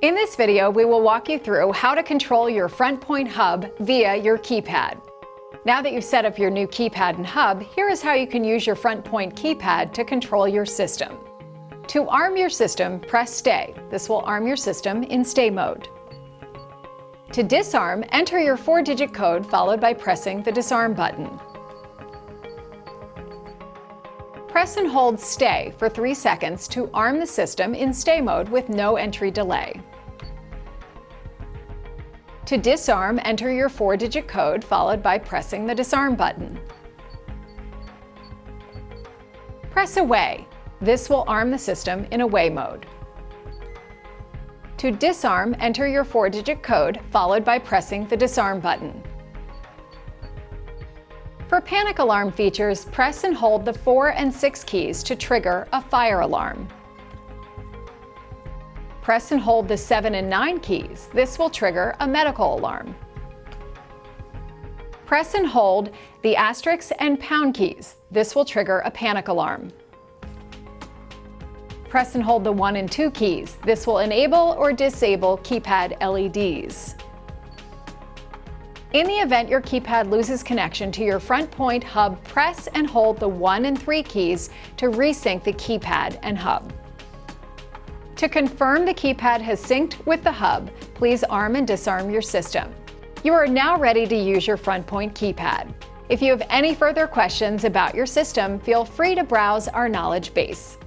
In this video, we will walk you through how to control your Frontpoint Hub via your keypad. Now that you've set up your new keypad and hub, here is how you can use your Frontpoint Keypad to control your system. To arm your system, press Stay. This will arm your system in stay mode. To disarm, enter your 4-digit code followed by pressing the Disarm button. Press and hold Stay for 3 seconds to arm the system in stay mode with no entry delay. To disarm, enter your 4-digit code followed by pressing the Disarm button. Press Away. This will arm the system in away mode. To disarm, enter your 4-digit code followed by pressing the Disarm button. For panic alarm features, press and hold the 4 and 6 keys to trigger a fire alarm. Press and hold the 7 and 9 keys. This will trigger a medical alarm. Press and hold the asterisk and pound keys. This will trigger a panic alarm. Press and hold the 1 and 2 keys. This will enable or disable keypad LEDs. In the event your keypad loses connection to your Frontpoint Hub, press and hold the 1 and 3 keys to resync the keypad and hub. To confirm the keypad has synced with the hub, please arm and disarm your system. You are now ready to use your Frontpoint Keypad. If you have any further questions about your system, feel free to browse our knowledge base.